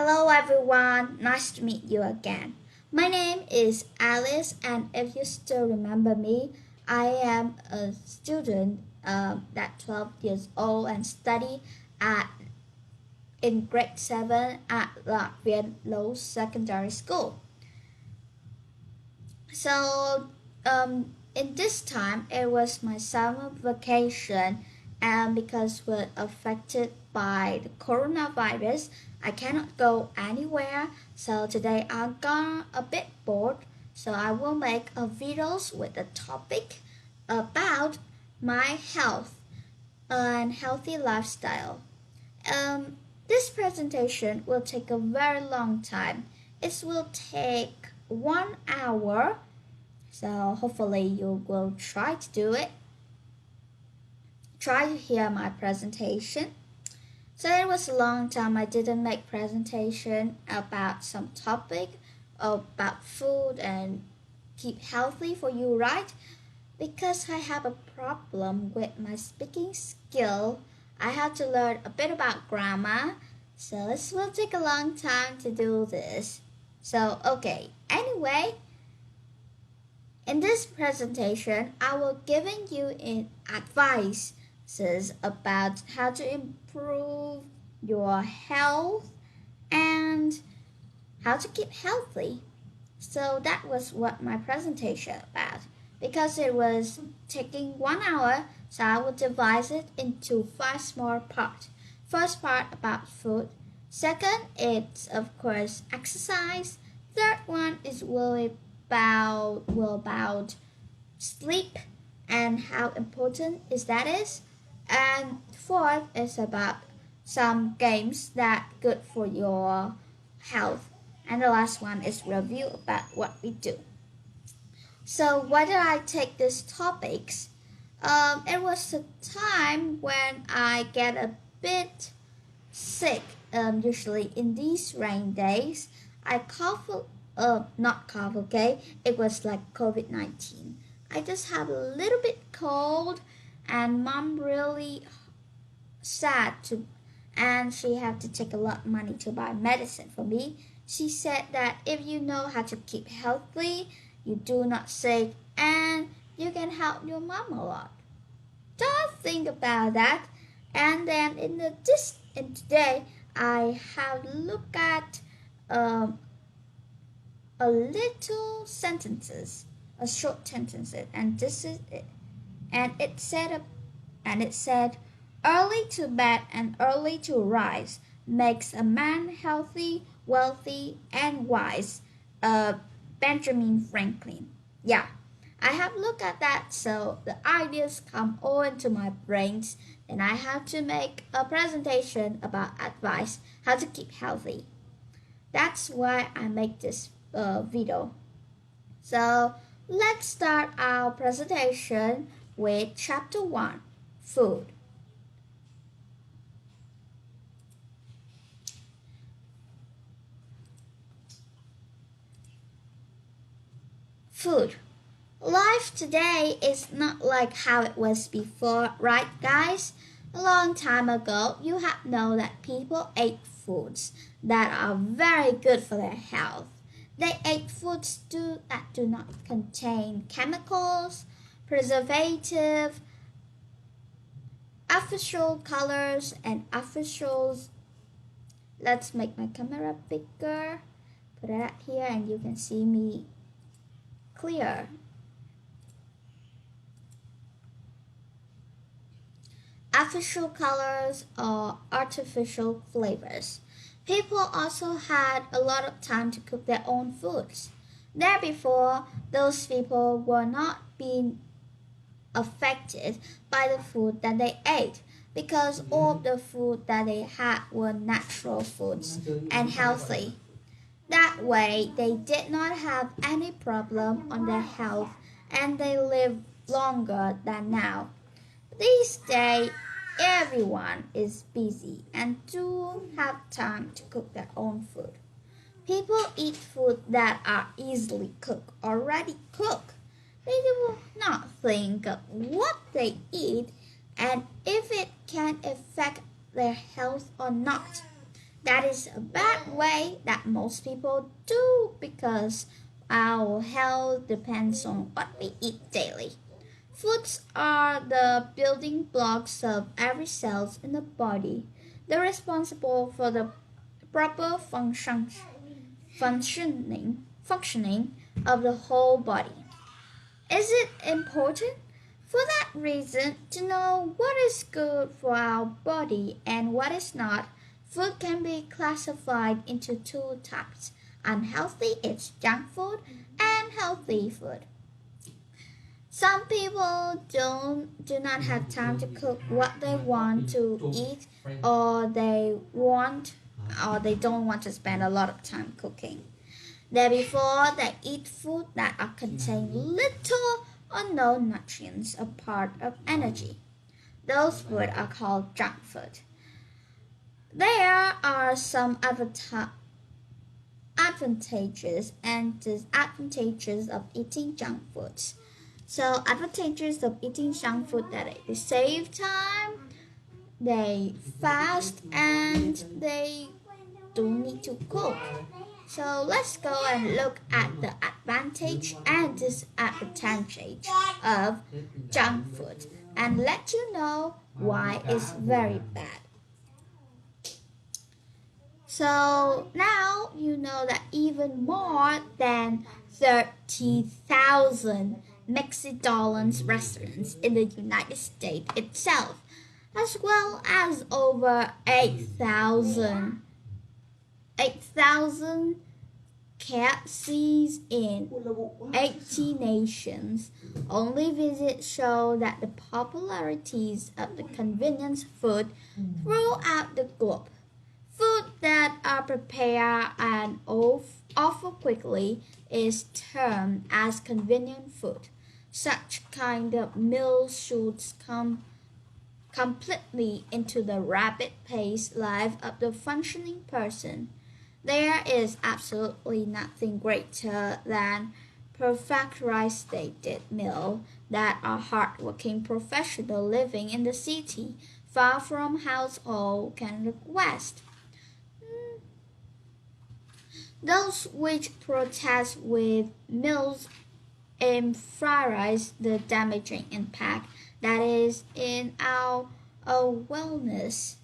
Hello everyone, nice to meet you again. My name is Alice, and if you still remember me, I am a student that 12 years old and study at in grade 7 at Luyen Secondary School. In this time, it was my summer vacation, and because we're affected by the coronavirus, I cannot go anywhere. So today I'm gonna a bit bored, so I will make a videos with a topic about my health and healthy lifestyle. Um, this presentation will take a very long time. It will take 1 hour, so hopefully you will try to do it. Try to hear my presentation. So it was a long time I didn't make presentation about some topic about food and keep healthy for you, right? Because I have a problem with my speaking skill. I have to learn a bit about grammar, so this will take a long time to do this. So okay, anyway, in this presentation, I will giving you advices about how to improve your health and how to keep healthy. So that was what my presentation about. Because it was taking 1 hour, so I will divide it into 5 small parts. First part about food. Second, it's of course exercise. Third one is about sleep and how important that is. And fourth is about some games that good for your health. And the last one is review about what we do. So why did I take these topics? It was a time when I get a bit sick. Usually in these rain days, I cough. Not cough. Okay, it was like COVID-19. I just have a little bit cold, and mom really sad and she had to take a lot of money to buy medicine for me. She said that if you know how to keep healthy, you do not sick, and you can help your mom a lot. Don't think about that. And then in today, I have looked at a little sentences, a short sentences, and this is it. And it said, early to bed and early to rise makes a man healthy, wealthy, and wise. Benjamin Franklin. Yeah, I have looked at that, so the ideas come all into my brains, and I have to make a presentation about advice how to keep healthy. That's why I make this video. So let's start our presentation with chapter 1, food. Food. Life today is not like how it was before, right guys? A long time ago, you have known that people ate foods that are very good for their health. They ate foods that do not contain chemicals, preservative, artificial colors, and artificials. Let's make my camera bigger. Put it here and you can see me clear. Artificial colors or artificial flavors. People also had a lot of time to cook their own foods. There before, those people were not being affected by the food that they ate because all of the food that they had were natural foods and healthy. That way, they did not have any problem on their health and they lived longer than now. These days, everyone is busy and don't have time to cook their own food. People eat food that are easily cooked, already cooked. They do not think of what they eat and if it can affect their health or not. That is a bad way that most people do because our health depends on what we eat daily. Foods are the building blocks of every cell in the body. They're responsible for the proper functioning of the whole body. Is it important for that reason to know what is good for our body and what is not? Food can be classified into two types. Unhealthy is junk food and healthy food. Some people do not have time to cook what they want to eat or they don't want to spend a lot of time cooking. Therefore, they eat food that are contain little or no nutrients or part of energy. Those food are called junk food. There are some advantages and disadvantages of eating junk foods. So advantages of eating junk food that they save time, they fast, and they don't need to cook. So let's go and look at the advantage and disadvantage of junk food and let you know why it's very bad. So now you know that even more than 30,000 McDonald's restaurants in the United States itself, as well as over 8,000 KFCs in 80 nations. Only visits show that the popularities of the convenience food throughout the globe. Food that are prepared and offer quickly is termed as convenient food. Such kind of meals should come completely into the rapid-paced life of the functioning person. There is absolutely nothing greater than perfect rice-stated meal that a hard-working professional living in the city, far from household, can request. Those which protest with meals emphasize the damaging impact that is in our wellness.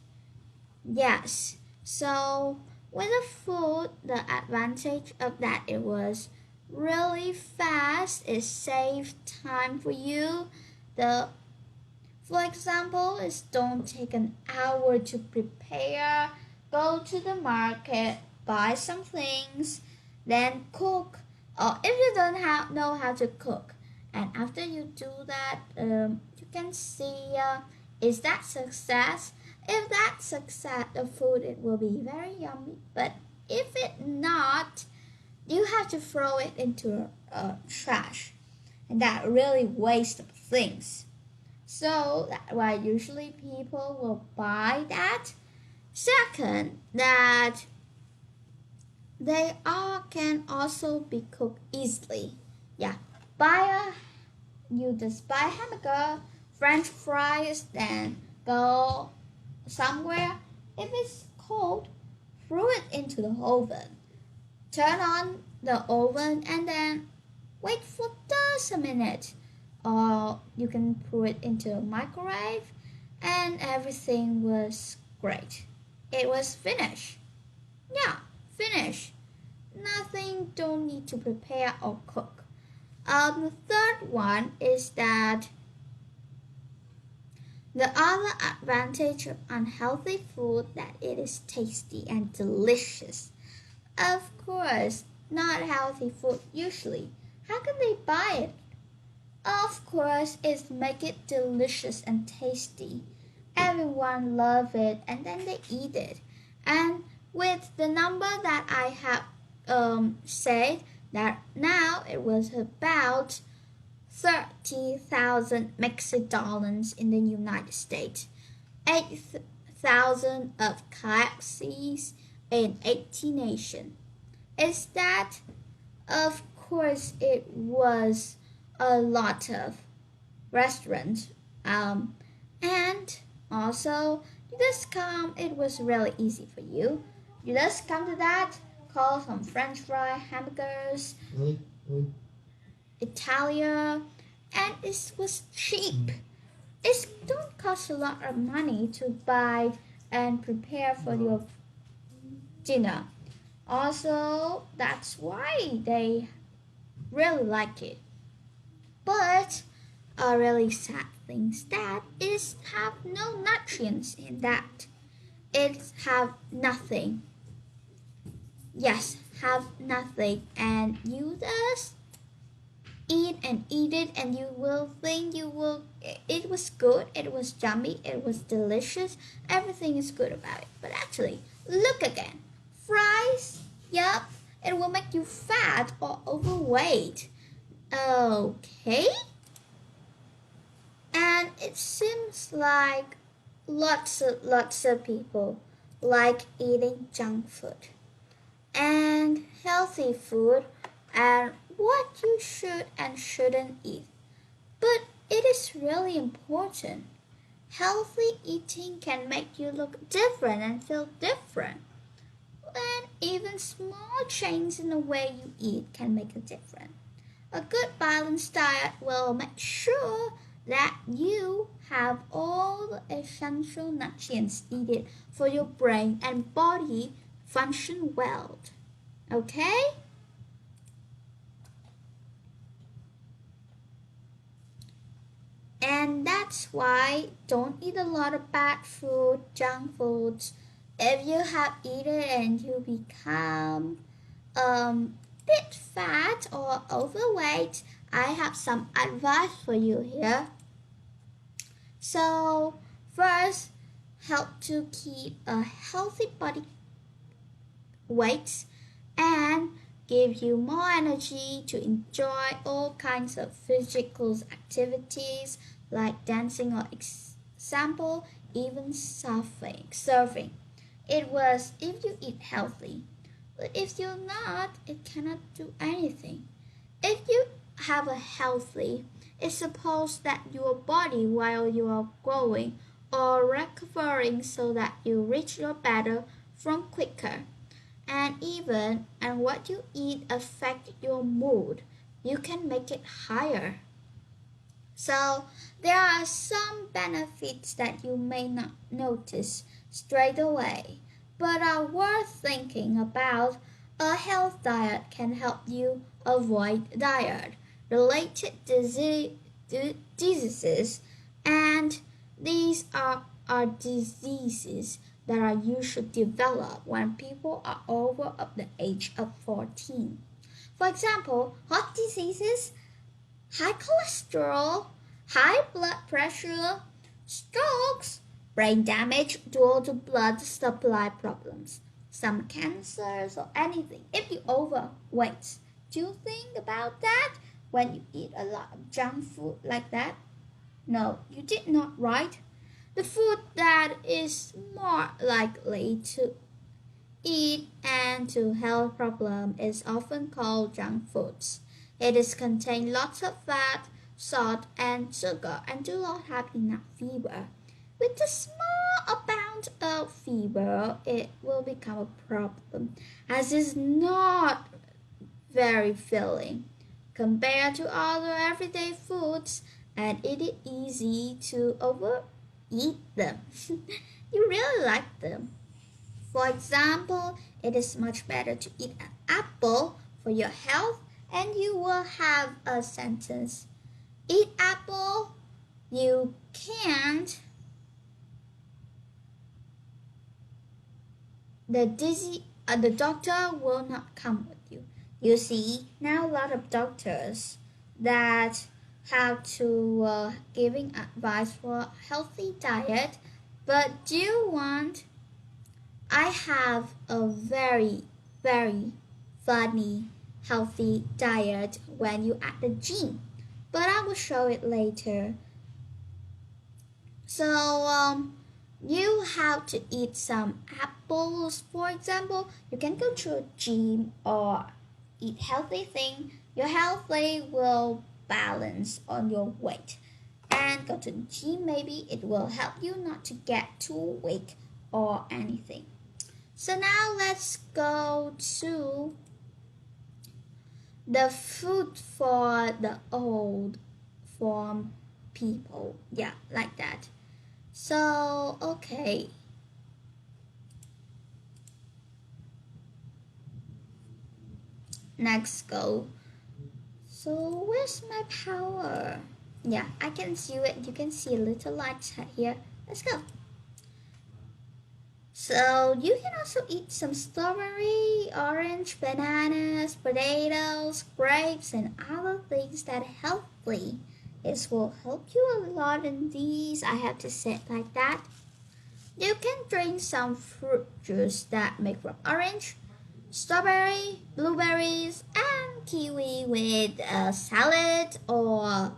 Yes, so with the food, the advantage of that it was really fast. It saved time for you. For example, it don't take an hour to prepare. Go to the market, buy some things, then cook. Or if you don't know how to cook, and after you do that, you can see is that success. If that success, the food it will be very yummy. But if it not, you have to throw it into trash, and that really waste of things. So that's why usually people will buy that. Second, that they all can also be cooked easily. Yeah, you just buy hamburger, French fries, then go somewhere. If it's cold, throw it into the oven. Turn on the oven and then wait for just a minute. Or you can put it into a microwave and everything was great. It was finished. Yeah, finished. Nothing, don't need to prepare or cook. The third one is that the other advantage of unhealthy food that it is tasty and delicious. Of course, not healthy food usually. How can they buy it? Of course, it's make it delicious and tasty. Everyone love it and then they eat it. And with the number that I have said that now it was about 30,000 McDonald's in the United States, 8,000 of KFCs in 80 nations. Is that? Of course, it was a lot of restaurants. And also, you just come, it was really easy for you. You just come to that, call some French fry, hamburgers, Italia, and it was cheap. It don't cost a lot of money to buy and prepare for your dinner. Also, that's why they really like it. But a really sad thing is that it have no nutrients in that. It have nothing. Yes, have nothing, and you just eat it, and you will think it was good, it was yummy, it was delicious, everything is good about it. But actually, look again. Fries, yup, it will make you fat or overweight. Okay? And it seems like lots of people like eating junk food and healthy food and what you should and shouldn't eat. But it is really important. Healthy eating can make you look different and feel different. And even small changes in the way you eat can make a difference. A good balanced diet will make sure that you have all the essential nutrients needed for your brain and body function well. Okay? And that's why don't eat a lot of bad food, junk foods. If you have eaten and you become bit fat or overweight, I have some advice for you here. So first, help to keep a healthy body weight and give you more energy to enjoy all kinds of physical activities like dancing or example, even surfing. It was if you eat healthy. But if you're not, it cannot do anything. If you have a healthy, it's supposed that your body while you are growing or recovering so that you reach your better from quicker. And what you eat affect your mood. You can make it higher. So there are some benefits that you may not notice straight away, but are worth thinking about. A health diet can help you avoid diet-related diseases, and these are diseases that are usually developed when people are over of the age of 14. For example, heart diseases, high cholesterol, high blood pressure, strokes, brain damage due to blood supply problems, some cancers or anything. If you overweight, do you think about that when you eat a lot of junk food like that? No, you did not, right? The food that is more likely to eat and to health problem is often called junk foods. It is contain lots of fat, salt, and sugar and do not have enough fiber. With a small amount of fiber, it will become a problem as it's not very filling compared to other everyday foods, and it is easy to overeat them. You really like them. For example, it is much better to eat an apple for your health, and you will have a sentence. Eat apple, you can't. The doctor will not come with you. You see, now a lot of doctors that have to giving advice for healthy diet, but do you want? I have a very funny healthy diet when you at the gym, but I will show it later. So you have to eat some apples, for example. You can go to a gym or eat healthy thing. Your healthy will balance on your weight. And go to the gym, maybe it will help you not to get too weak or anything. So now let's go to the food for the old form people. Yeah, like that. So, okay. Next go. So, where's my power? Yeah, I can see it. You can see a little light here. Let's go. So you can also eat some strawberry, orange, bananas, potatoes, grapes, and other things that are healthy. It will help you a lot in these. I have to say it like that. You can drink some fruit juice that make from orange, strawberry, blueberries, and kiwi with a salad or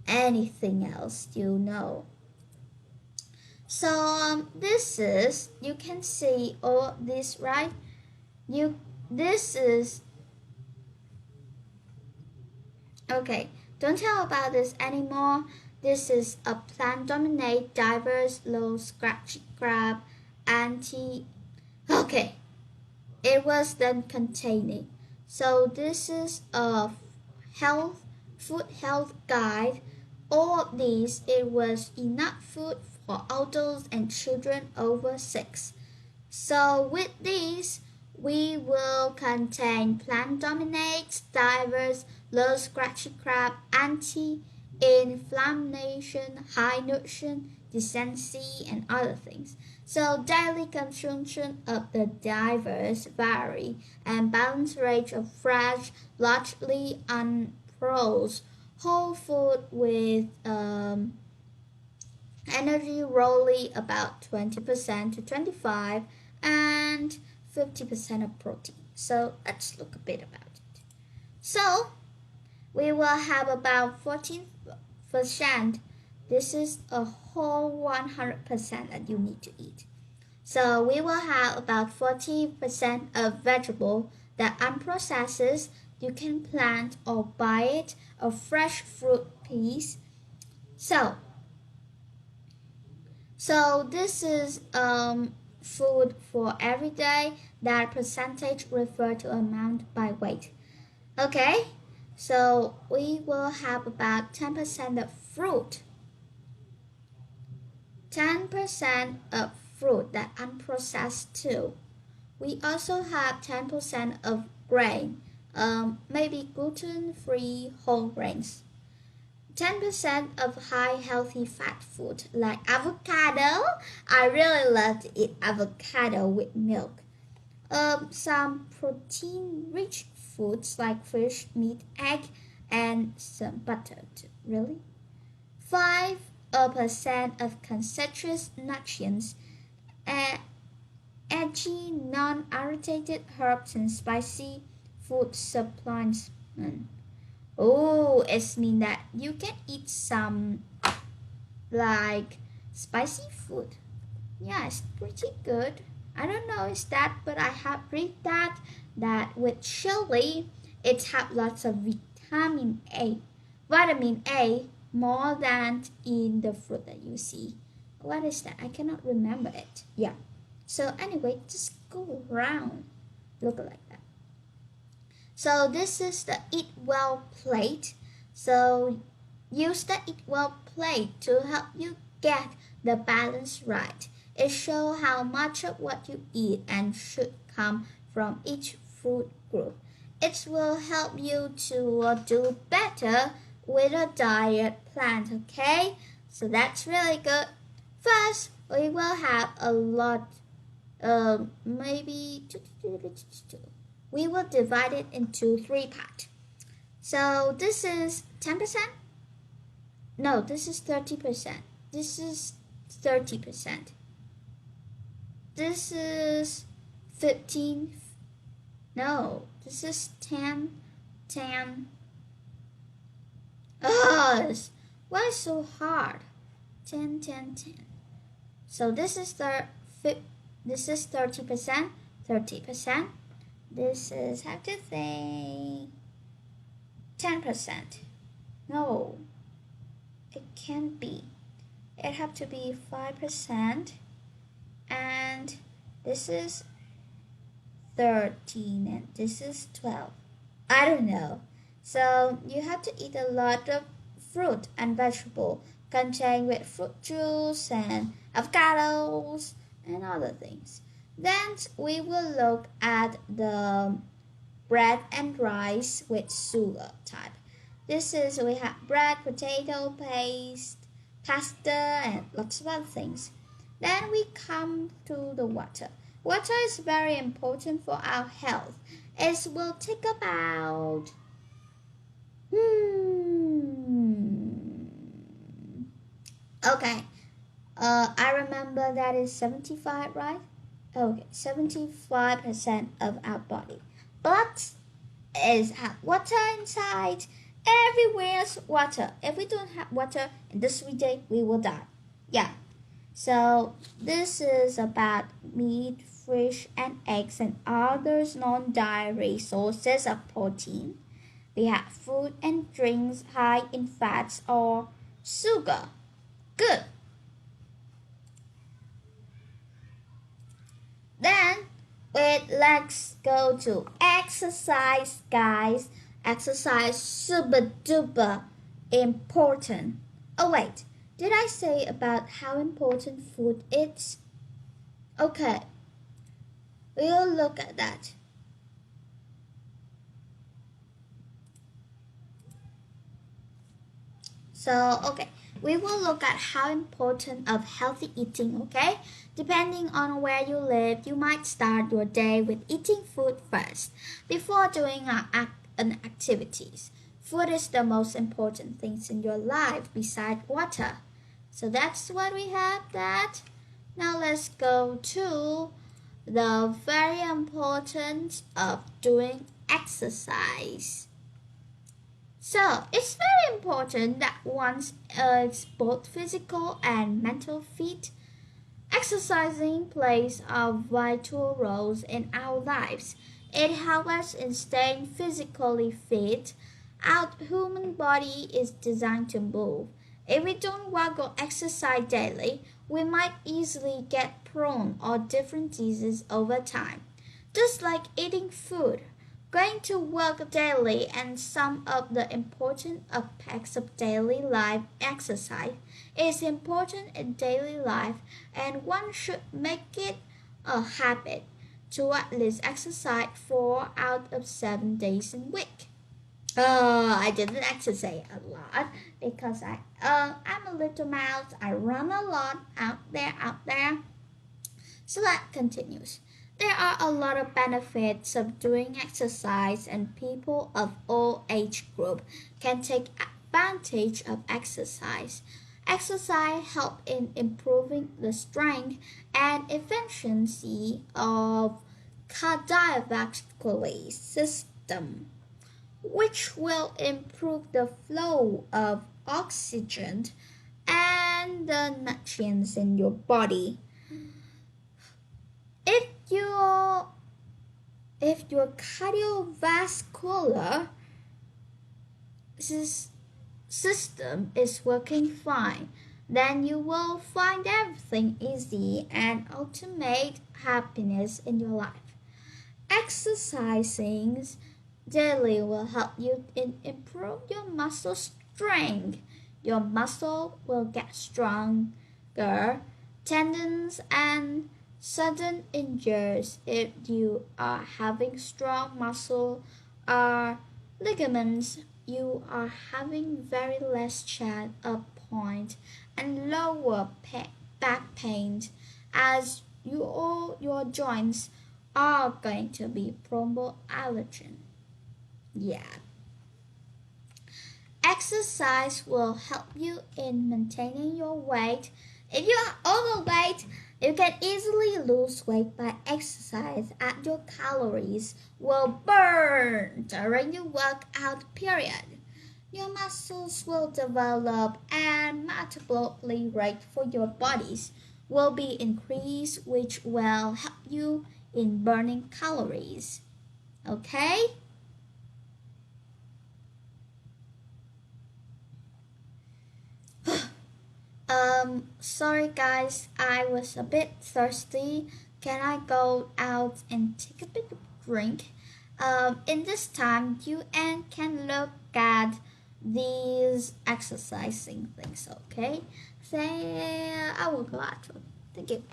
anything else you know. So this is, you can see all this, right? This is okay. Don't tell about this anymore. This is a plant dominate diverse low scratchy crab anti. Okay, it was then containing. So this is a health food health guide. All of these, it was enough food for adults and children over 6. So with these, we will contain plant dominates, divers, low scratchy crab, anti-inflammation, high nutrition, decency, and other things. So daily consumption of the divers vary and balance range of fresh, largely unprocessed whole food with energy roughly about 20% to 25 and 50% of protein. So let's look a bit about it. So we will have about 14%. This is a whole 100% that you need to eat. So we will have about 40% of vegetable that unprocessed. You can plant or buy it, a fresh fruit piece. So this is food for every day. That percentage refer to amount by weight. Okay, so we will have about 10% of fruit. 10% of fruit that unprocessed too. We also have 10% of grain, maybe gluten-free whole grains. 10% of high healthy fat food like avocado. I really love to eat avocado with milk. Some protein rich foods like fish, meat, egg, and some butter too. Really? 5% of concentrated nutrients, edgy, non-irritated herbs and spicy food supplements. Oh, it means that you can eat some like spicy food. Yeah, it's pretty good. I don't know is that, but I have read that with chili, it have lots of vitamin A. Vitamin A more than in the fruit that you see. What is that? I cannot remember it. Yeah. So anyway, just go around. Look like that. So this is the Eat Well plate. So use the Eat Well plate to help you get the balance right. It shows how much of what you eat and should come from each food group. It will help you to do better with a diet plan, okay? So that's really good. First, we will have a lot, maybe we will divide it into 3 parts. So this is 10%. No, this is 30%. This is 30%. This is 15. No, this is 10. 10. Oh, why so hard? 10, 10, 10. So this is 30%. 30%. This is, have to think, 10%. No, it can't be. It have to be 5%. And This is 13 and this is 12. I don't know. So you have to eat a lot of fruit and vegetable contained with fruit juice and avocados and other things. Then we will look at the bread and rice with sugar type. This is we have bread, potato paste, pasta, and lots of other things. Then we come to the water. Water is very important for our health. It will take about okay. I remember that is 75, right? Okay, 75% of our body. But is have water inside. Everywhere's water. If we don't have water in this day, we will die. Yeah. So this is about meat, fish, and eggs and others non-dairy sources of protein. We have food and drinks high in fats or sugar. Good. Then let's go to exercise, guys. Exercise super duper important. Oh wait, did I say about how important food is? Okay, we'll look at that. So, okay, we will look at how important of healthy eating, okay? Depending on where you live, you might start your day with eating food first before doing an activities. Food is the most important things in your life beside water. So that's what we have that. Now let's go to the very importance of doing exercise. So it's very important that once it's both physical and mental fit. Exercising plays a vital role in our lives. It helps us in staying physically fit. Our human body is designed to move. If we don't walk or exercise daily, we might easily get prone or different diseases over time. Just like eating food, going to work daily and some of the important aspects of daily life exercise is important in daily life and one should make it a habit to at least exercise 4 out of 7 days in a week. I didn't exercise a lot because I'm a little mouse. I run a lot out there. So that continues. There are a lot of benefits of doing exercise and people of all age group can take advantage of exercise. Exercise helps in improving the strength and efficiency of cardiovascular system, which will improve the flow of oxygen and the nutrients in your body. If your cardiovascular system is working fine, then you will find everything easy and ultimate happiness in your life. Exercising daily will help you improve your muscle strength. Your muscle will get stronger, tendons and sudden injuries if you are having strong muscle or ligaments. You are having very less chance of point and lower back pain as all your joints are going to be promo allergen. Yeah. Exercise will help you in maintaining your weight. If you are overweight, you can easily lose weight by exercise as your calories will burn during your workout period. Your muscles will develop and metabolic rate for your bodies will be increased which will help you in burning calories. Okay? Sorry guys, I was a bit thirsty. can I go out and take a big drink? In this time, you and can look at these exercising things, okay? Say, I will go out. Thank you.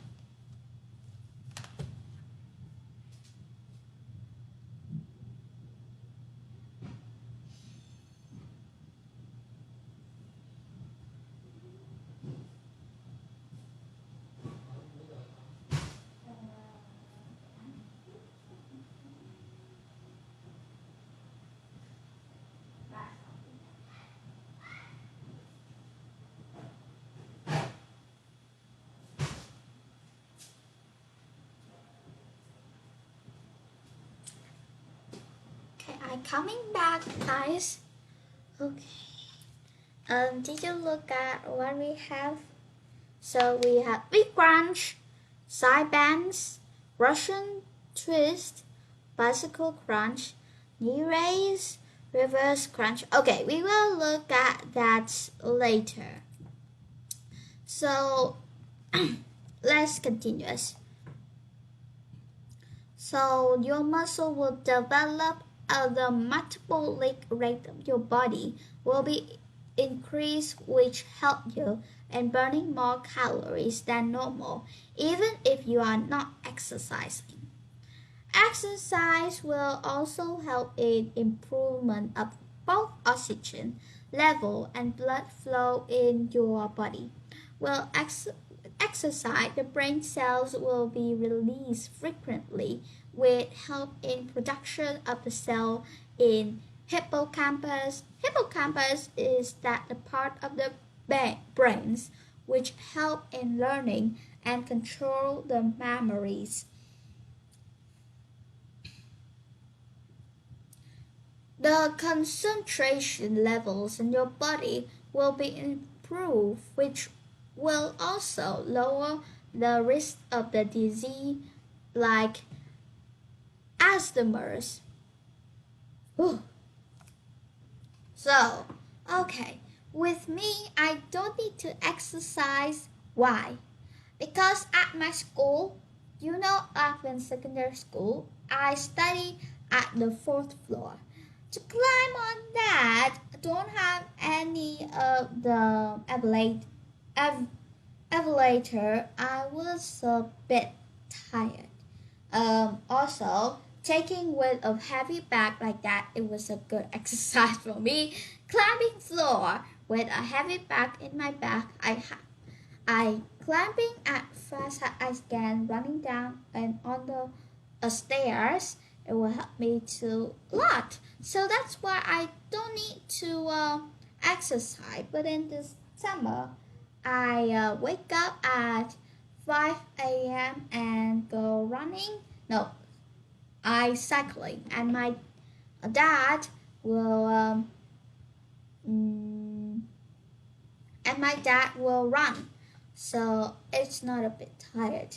Okay, I'm coming back, guys. Okay. Did you look at what we have? So we have big crunch, side bends, Russian twist, bicycle crunch, knee raise, reverse crunch. Okay, we will look at that later. So let's continue. So your muscle will develop the metabolic rate of your body will be increased, which help you in burning more calories than normal, even if you are not exercising. Exercise will also help in improvement of both oxygen level and blood flow in your body. Well, exercise, the brain cells will be released frequently, with help in production of the cell in hippocampus. Hippocampus is that the part of the brains which help in learning and control the memories. The concentration levels in your body will be improved, which will also lower the risk of the disease like Alzheimer's. So, okay, with me, I don't need to exercise. Why? Because at my school, in secondary school, I study at the fourth floor. To climb on that, I don't have any of the elevator. I was a bit tired. Also, taking weight of heavy bag like that, it was a good exercise for me. Climbing floor with a heavy bag in my back, I climbing as fast as I can, running down and on the stairs. It will help me to a lot. So that's why I don't need to exercise. But in this summer, I wake up at 5 a.m. and go running. No, I cycling, and my dad will run. So it's not a bit tired.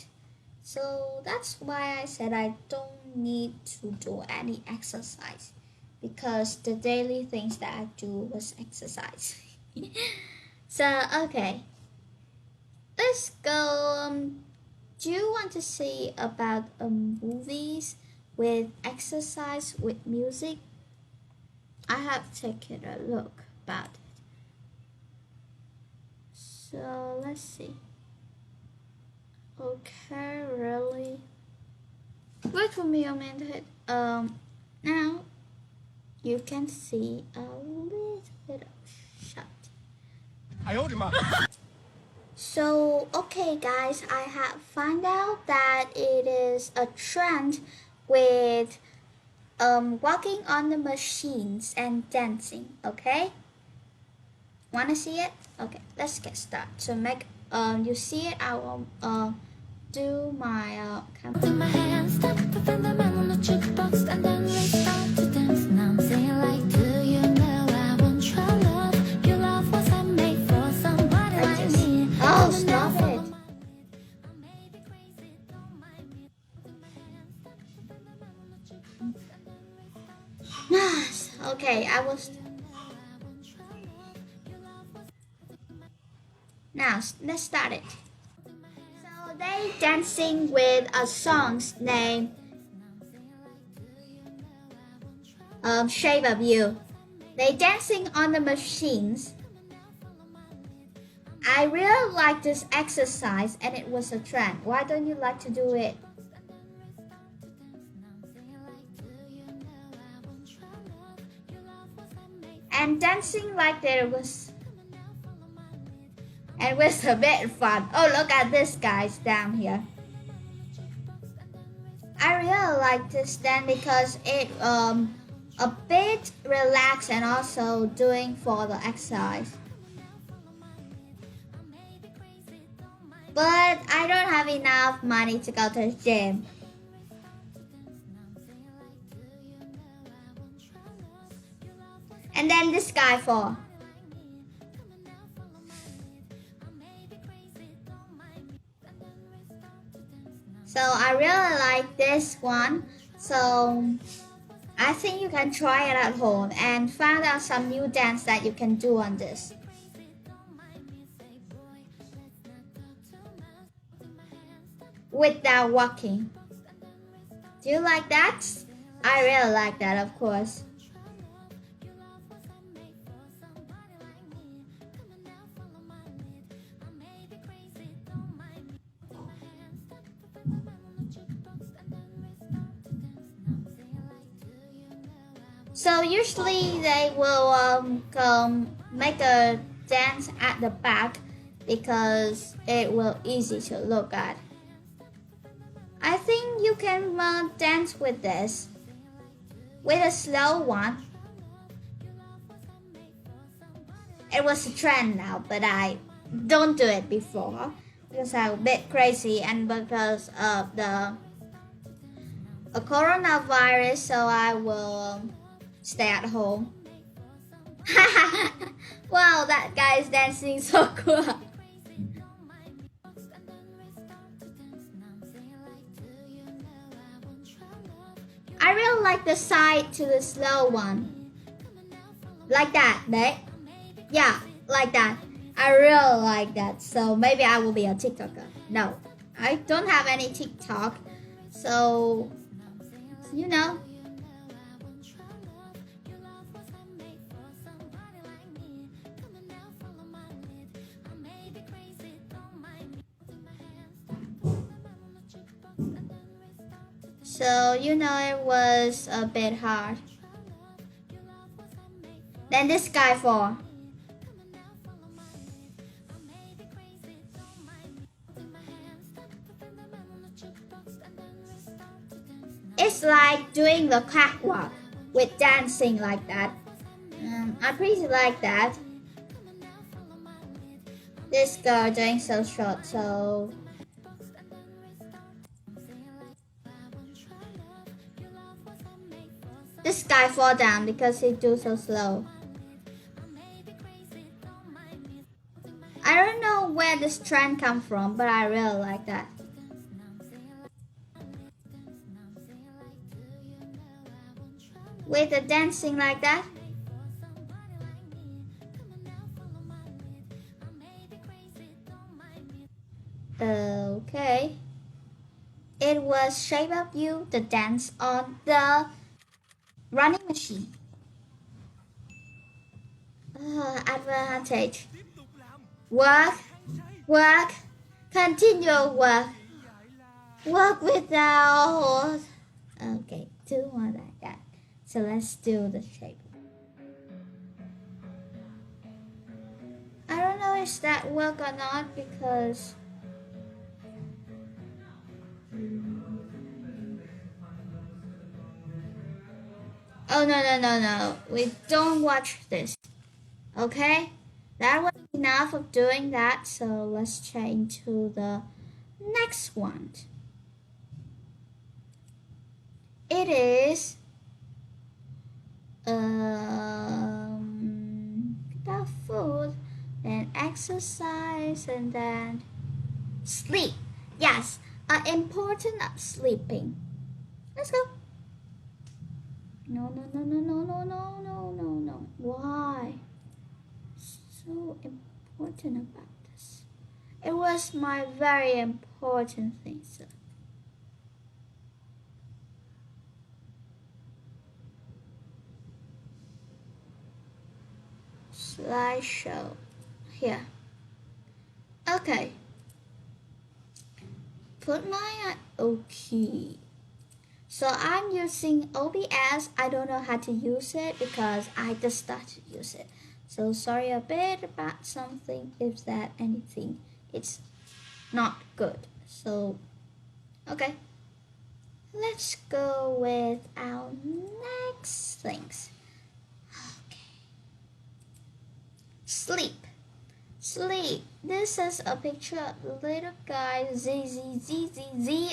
So that's why I said I don't need to do any exercise, because the daily things that I do was exercise. So okay, let's go. Do you want to see about movies with exercise with music? I have taken a look about it. So let's see. Okay, really. Wait for me a minute. Now you can see a little bit of shot. So, okay, guys, I have found out that it is a trend with walking on the machines and dancing. Okay, wanna see it? Okay, let's get started. To make you see it, I will do my camera. My hands stuck within the man on the jukebox, and then we start to dance. Now I'm singing like, do you know I want your love? Your love wasn't made for somebody like me. Oh, stop it. Okay, I was. Now let's start it. So They dancing with a song's name Shape of You. They dancing on the machines. I really like this exercise and it was a trend. Why don't you like to do it? And dancing like there was and it was a bit fun. Oh, look at this guys down here. I really like this dance because it a bit relaxed and also doing for the exercise. But I don't have enough money to go to the gym. And then this guy for. So I really like this one. So I think you can try it at home and find out some new dance that you can do on this. Without walking. Do you like that? I really like that, of course. So usually they will make a dance at the back because it will easy to look at. I think you can dance with this, with a slow one. It was a trend now, but I don't do it before because I'm a bit crazy and because of the coronavirus, so I will stay at home. Wow, that guy is dancing so cool. I really like the side to the slow one. Like that, right? Yeah, like that. I really like that. So maybe I will be a TikToker. No, I don't have any TikTok. So, you know. So, you know, it was a bit hard. Then this guy for. It's like doing the catwalk with dancing like that. I pretty like that. This girl doing so short, so this guy fall down because he do so slow. I don't know where this trend come from, but I really like that. With the dancing like that. Okay. It was Shape of You, the dance on the running machine. Advantage. Work, work, continue work. Work without. Okay, do one like that. So let's do the shape. I don't know if that work or not because oh no. We don't watch this. Okay? That was enough of doing that, so let's change to the next one. It is about food, then exercise, and then sleep. Yes, important of sleeping. Let's go. No. Why? So important about this. It was my very important. important things. Slideshow here. Okay. Put my okay. So I'm using OBS. I don't know how to use it because I just started to use it. So sorry a bit about something if that anything it's not good. So okay. Let's go with our next things. Okay. Sleep. Sleep. This is a picture of little guy Z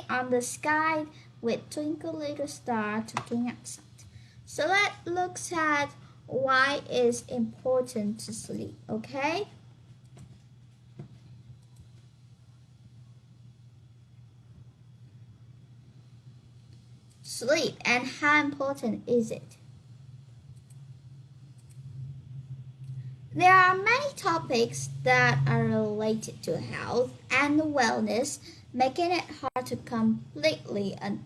on the sky with twinkle little star looking outside. So let's look at why it's important to sleep, okay? Sleep and how important is it? There are many topics that are related to health and wellness, making it hard to completely an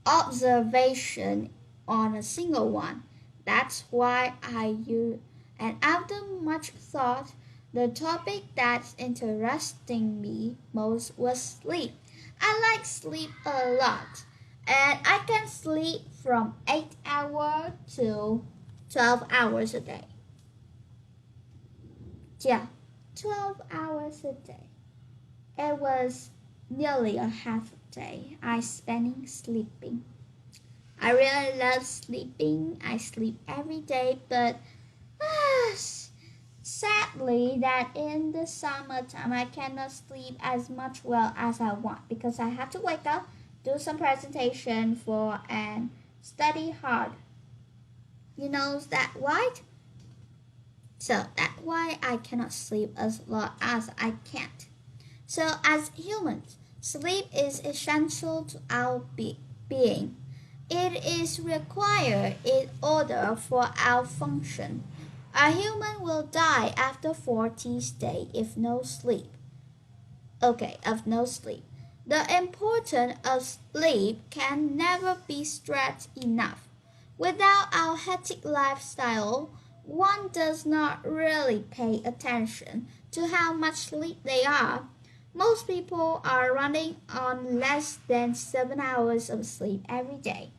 observation on a single one. That's why I use, and after much thought, the topic that's interesting me most was sleep. I like sleep a lot, and I can sleep from 8 hours to 12 hours a day. Yeah, 12 hours a day. It was nearly a half a day I spending sleeping. I really love sleeping. I sleep every day, but sadly that in the summertime I cannot sleep as much well as I want because I have to wake up, do some presentation for and study hard. You know that right? So that's why I cannot sleep as long as I can't. So as humans, sleep is essential to our being. It is required in order for our function. A human will die after 40 days if no sleep. Okay, of no sleep. The importance of sleep can never be stressed enough. Without our hectic lifestyle, one does not really pay attention to how much sleep they are. Most people are running on less than 7 hours of sleep every day.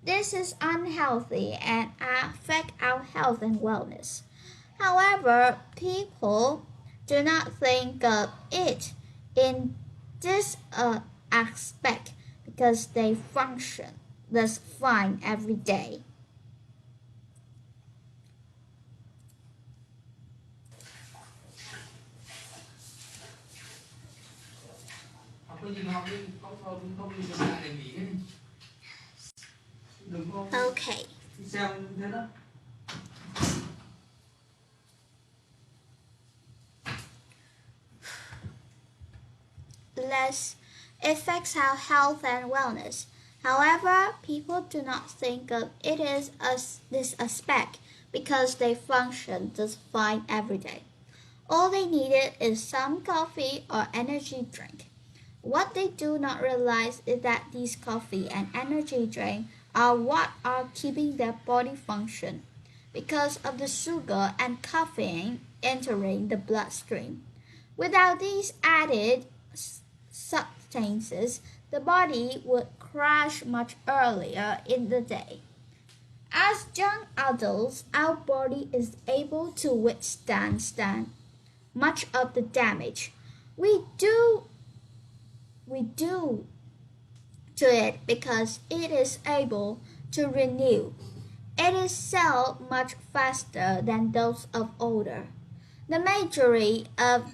This is unhealthy and affects our health and wellness. However, people do not think of it in this aspect because they function just fine every day. Okay. Less affects our health and wellness. However, people do not think of it as this aspect because they function just fine every day. All they needed is some coffee or energy drink. What they do not realize is that these coffee and energy drink are what are keeping their body function because of the sugar and caffeine entering the bloodstream. Without these added substances, the body would crash much earlier in the day. As young adults, our body is able to withstand much of the damage we do to it because it is able to renew. It is cell much faster than those of older. The majority of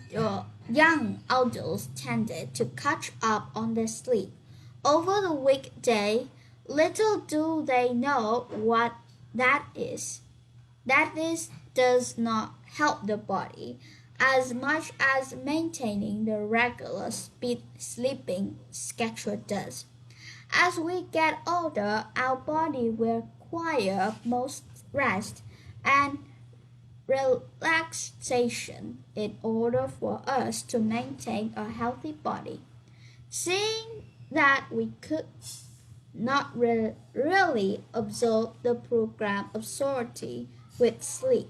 young adults tended to catch up on their sleep. Over the weekday, little do they know what that is. That is does not help the body as much as maintaining the regular sleeping schedule does. As we get older, our body will require most rest and relaxation in order for us to maintain a healthy body. Seeing that we could not really absorb the program authority with sleep,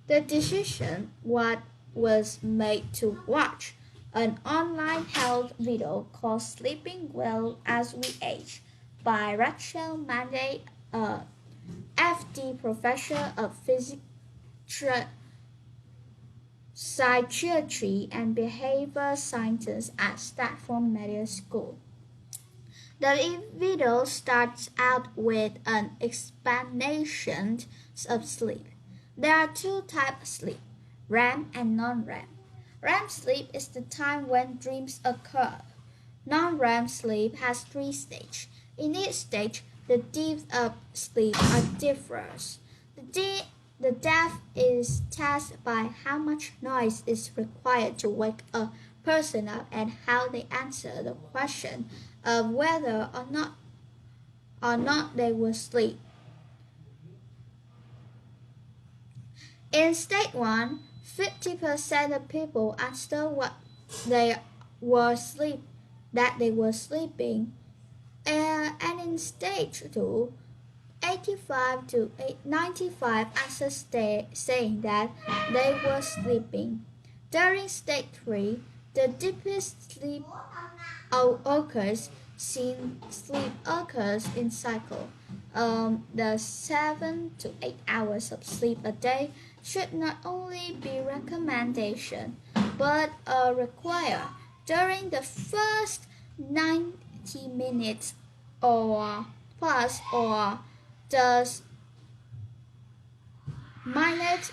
the decision was made to watch an online health video called Sleeping Well as We Age by Rachel Manday, a FD professor of psychiatry and behavior sciences at Stanford Medical School. The video starts out with an explanation of sleep. There are two types of sleep, REM and non-REM. REM sleep is the time when dreams occur. Non-REM sleep has three stages. In each stage, the depth of sleep differs. The depth is tested by how much noise is required to wake a person up and how they answer the question of whether or not they will sleep. In stage 1, 50% of people answer they were that they were sleeping, and in stage 2, 85 to 95 answer saying that they were sleeping. During stage 3, the deepest sleep occurs in cycle. The 7 to 8 hours of sleep a day should not only be recommendation but required. During the first 90 minutes or plus or just minutes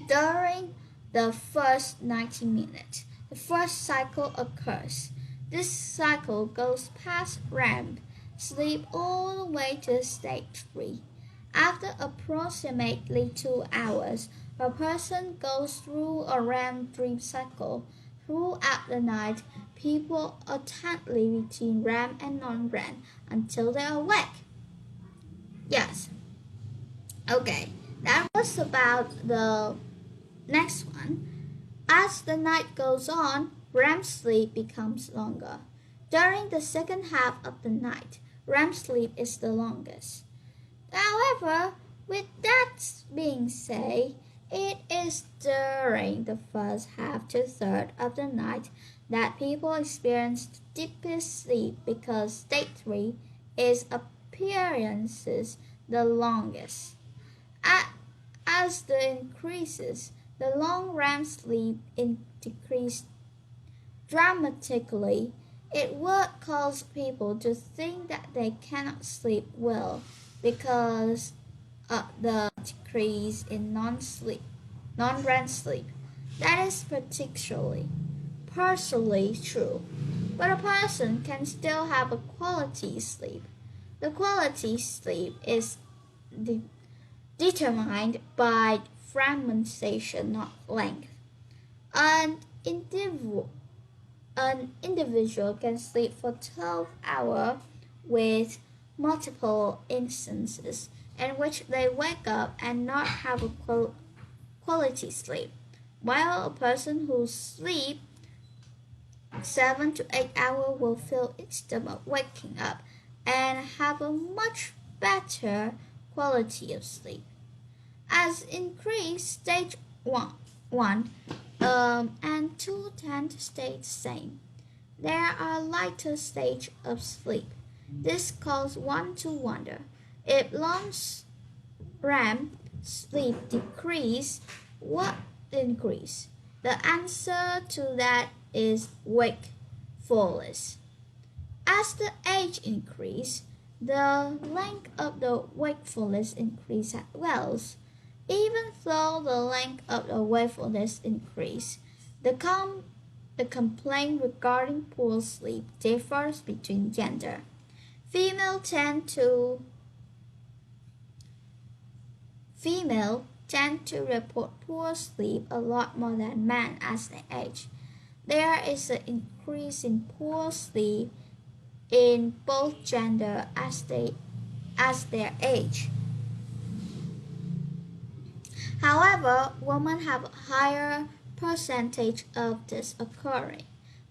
during the first 90 minutes, the first cycle occurs. This cycle goes past REM sleep all the way to stage 3. After approximately 2 hours, a person goes through a REM dream cycle. Throughout the night, people alternately between REM and non-REM until they awake. Yes. Okay, that was about the next one. As the night goes on, REM sleep becomes longer. During the second half of the night, REM sleep is the longest. However, with that being said, it is during the first half to third of the night that people experience the deepest sleep because stage 3 is appearances the longest. As the increases, the long REM sleep decreases dramatically. It would cause people to think that they cannot sleep well because of the decrease in non-REM sleep. That is partially true, but a person can still have a quality sleep. The quality sleep is determined by fragmentation, not length. An individual can sleep for 12 hours with multiple instances in which they wake up and not have a quality sleep, while a person who sleeps 7 to 8 hours will feel instant waking up and have a much better quality of sleep. As increase stage 1 and 2 tend to stay the same. There are lighter stages of sleep. This causes one to wonder if long REM sleep decrease, what increase? The answer to that is wakefulness. As the age increases, the length of the wakefulness increases as well. Even though the length of the wakefulness increases, the complaint regarding poor sleep differs between gender. Females tend to report poor sleep a lot more than men as they age. There is an increase in poor sleep in both gender as their age. However, women have a higher percentage of this occurring.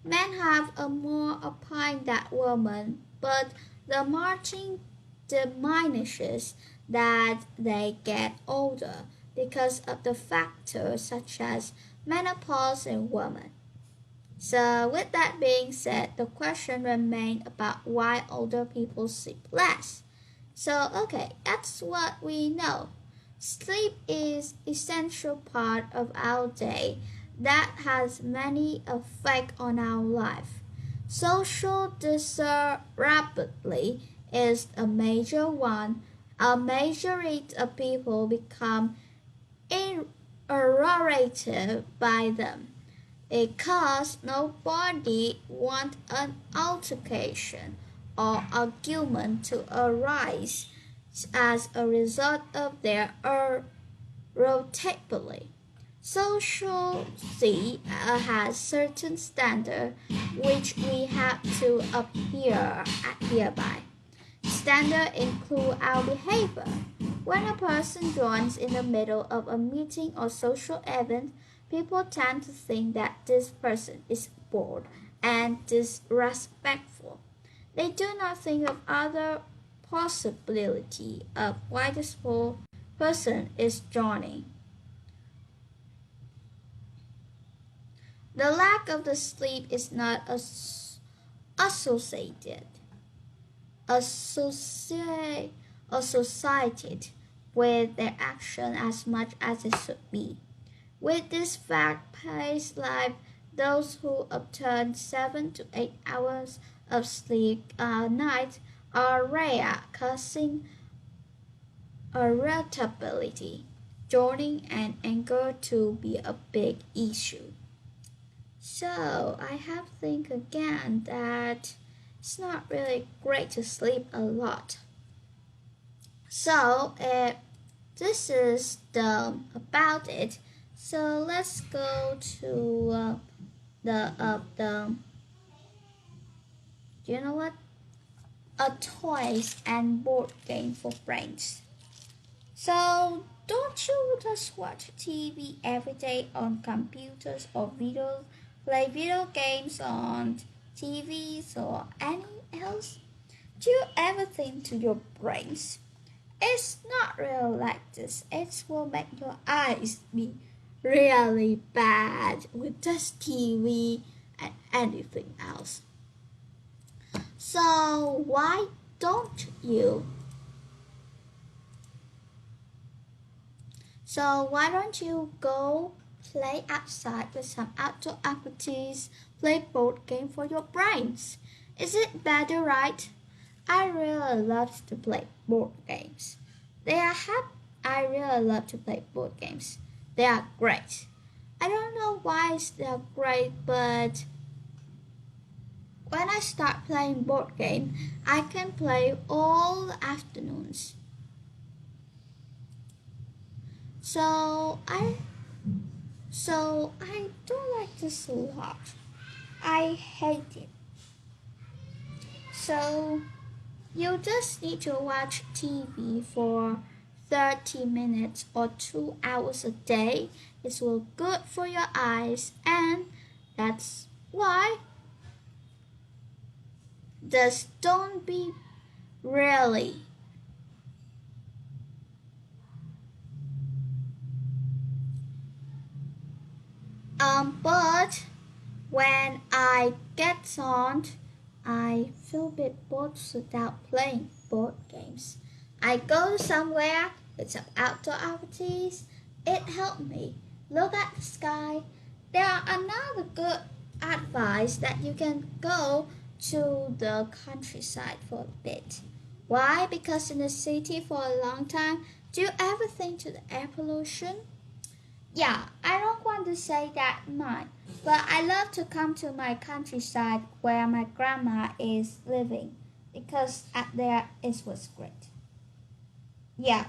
Men have a more opine than women, but the margin diminishes that they get older because of the factors such as menopause in women. So, with that being said, the question remains about why older people sleep less. So, okay, that's what we know. Sleep is essential part of our day that has many effects on our life. Social disruptability is a major one. A majority of people become irritated by them because nobody wants an altercation or argument to arise as a result of their irritability. Society has certain standards which we have to adhere by. Standards include our behavior. When a person joins in the middle of a meeting or social event, people tend to think that this person is bored and disrespectful. They do not think of other possibility of why this person is joining. The lack of the sleep is not associated associate, associated with their action as much as it should be. With this fact-paced life, those who obtain 7 to 8 hours of sleep a night are rare, causing irritability, joining, and anger to be a big issue. So I have to think again that it's not really great to sleep a lot. So this is the about it. So let's go to the you know what? A toys and board game for brains. So don't you just watch TV every day on computers or play video games on TVs or any else? Do you ever think to your brains? It's not really like this. It will make your eyes be really bad with just TV and anything else. So why don't you? So why don't you go play outside with some outdoor activities, play board game for your brains? Is it better, right? I really love to play board games. I really love to play board games. They are great. I don't know why they're great, but when I start playing board game, I can play all afternoons. So I don't like this a lot. I hate it. So you just need to watch TV for 30 minutes or 2 hours a day. It will good for your eyes, and that's why just don't be really but when I get on, I feel a bit bored without playing board games. I go somewhere with some outdoor activities. It helped me look at the sky. There are another good advice that you can go to the countryside for a bit. Why? Because in the city for a long time, do you ever think to the air pollution? Yeah, I don't want to say that much, but I love to come to my countryside where my grandma is living because at there it was great. Yeah,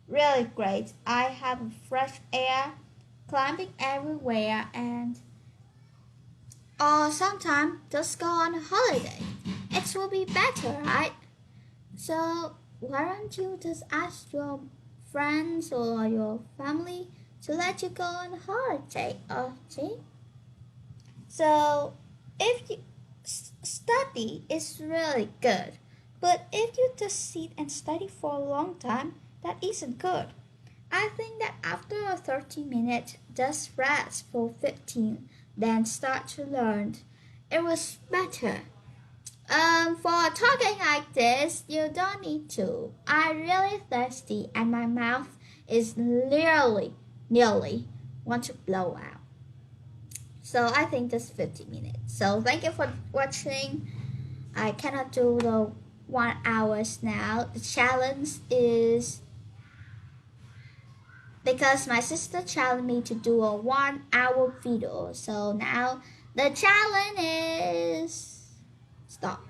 really great. I have fresh air, climbing everywhere, and or sometimes just go on a holiday. It will be better, right? So why don't you just ask your friends or your family to let you go on a holiday. Okay? So, if you study is really good, but if you just sit and study for a long time, that isn't good. I think that after a 30 minutes, just rest for 15, then start to learn. It was better. For talking like this, you don't need to. I'm really thirsty and my mouth is nearly want to blow out. So I think just 50 minutes. So thank you for watching. I cannot do the 1 hours now. The challenge is because my sister challenged me to do a 1 hour video. So now the challenge is stop.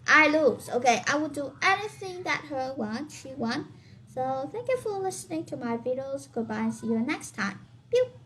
I lose. Okay, I will do anything that she wants. So thank you for listening to my videos. Goodbye and see you next time. Pew!